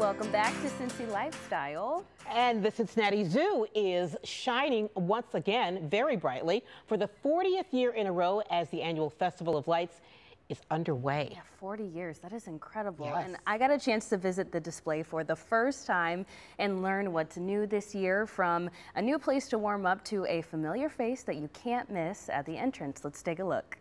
Welcome back to Cincy Lifestyle. And the Cincinnati Zoo is shining once again very brightly for the 40th year in a row as the annual Festival of Lights is underway. Yeah, 40 years. That is incredible. Yes. And I got a chance to visit the display for the first time and learn what's new this year, from a new place to warm up to a familiar face that you can't miss at the entrance. Let's take a look.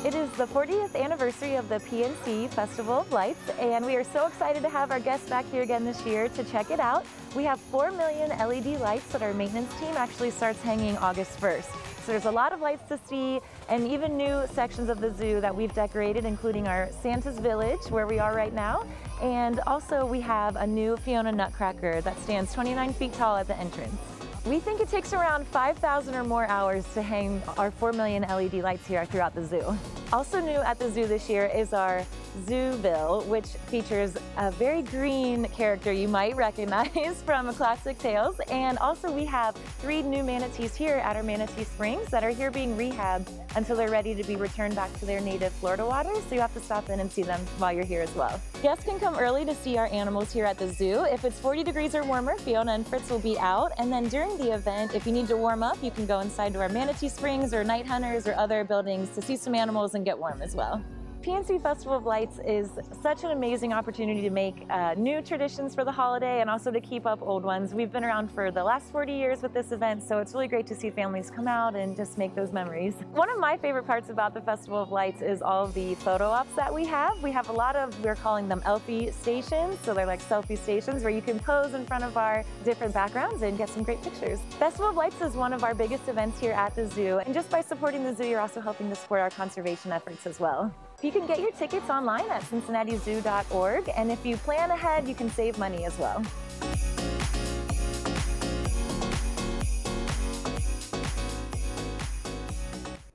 It is the 40th anniversary of the PNC Festival of Lights, and we are so excited to have our guests back here again this year to check it out. We have 4 million LED lights that our maintenance team actually starts hanging August 1st. So there's a lot of lights to see, and even new sections of the zoo that we've decorated, including our Santa's Village, where we are right now. And also we have a new Fiona Nutcracker that stands 29 feet tall at the entrance. We think it takes around 5,000 or more hours to hang our 4 million LED lights here throughout the zoo. Also new at the zoo this year is our Zoo-Ville, which features a very green character you might recognize from classic tales. And also we have 3 new manatees here at our Manatee Springs that are here being rehabbed until they're ready to be returned back to their native Florida waters. So you have to stop in and see them while you're here as well. Guests can come early to see our animals here at the zoo. If it's 40 degrees or warmer, Fiona and Fritz will be out. And then during the event, if you need to warm up, you can go inside to our Manatee Springs or Night Hunters or other buildings to see some animals and get warm as well. PNC Festival of Lights is such an amazing opportunity to make new traditions for the holiday and also to keep up old ones. We've been around for the last 40 years with this event, so it's really great to see families come out and just make those memories. One of my favorite parts about the Festival of Lights is all of the photo ops that we have. We have a lot of, we're calling them Elfie stations, so they're like selfie stations where you can pose in front of our different backgrounds and get some great pictures. Festival of Lights is one of our biggest events here at the zoo, and just by supporting the zoo, you're also helping to support our conservation efforts as well. You can get your tickets online at cincinnatizoo.org, and if you plan ahead, you can save money as well.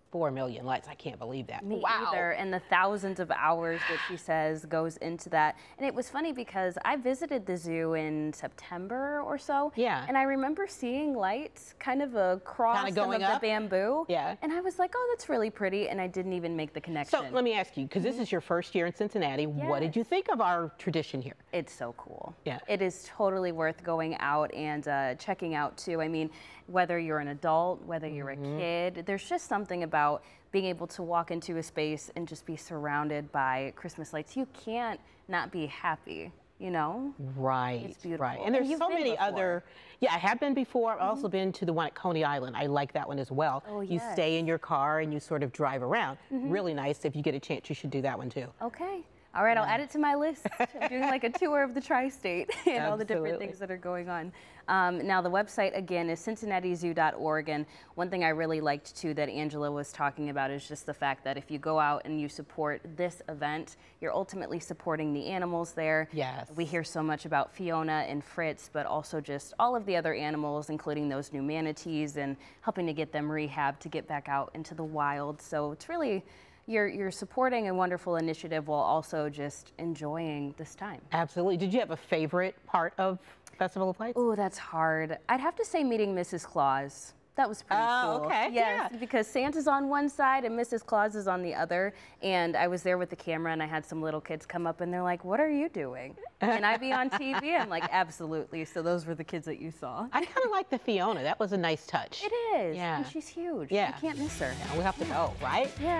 4 million lights. I can't believe that. Me either, and the thousands of hours that she says goes into that. And it was funny because I visited the zoo in September or so. Yeah. And I remember seeing lights kind of across some of the bamboo. Yeah. And I was like, oh, that's really pretty. And I didn't even make the connection. So let me ask you, because this is your first year in Cincinnati, what did you think of our tradition here? It's so cool. Yeah. It is totally worth going out and checking out too. I mean, whether you're an adult, whether you're a kid, there's just something about being able to walk into a space and just be surrounded by Christmas lights. You can't not be happy, you know? Right. It's beautiful. Right. And there's so many other, I have been before. I've also been to the one at Coney Island. I like that one as well. Oh, You yes. stay in your car and you sort of drive around. Really nice. If you get a chance, you should do that one too. Okay. All right, I'll add it to my list. I'm doing like a tour of the tri-state and all the different things that are going on. Now the website again is cincinnatizoo.org, and one thing I really liked too that Angela was talking about is just the fact that if you go out and you support this event, you're ultimately supporting the animals there. Yes. We hear so much about Fiona and Fritz, but also just all of the other animals, including those new manatees, and helping to get them rehabbed to get back out into the wild. So it's really, you're supporting a wonderful initiative while also just enjoying this time. Absolutely. Did you have a favorite part of Festival of Lights? Oh, that's hard. I'd have to say meeting Mrs. Claus. That was pretty cool. Okay. Yes, because Santa's on one side and Mrs. Claus is on the other. And I was there with the camera and I had some little kids come up and they're like, what are you doing? Can I be on TV? I'm like, absolutely. So those were the kids that you saw. I kind of like the Fiona. That was a nice touch. It is. Yeah. And she's huge. Yeah. You can't miss her. Yeah, we have to go, right? Yeah.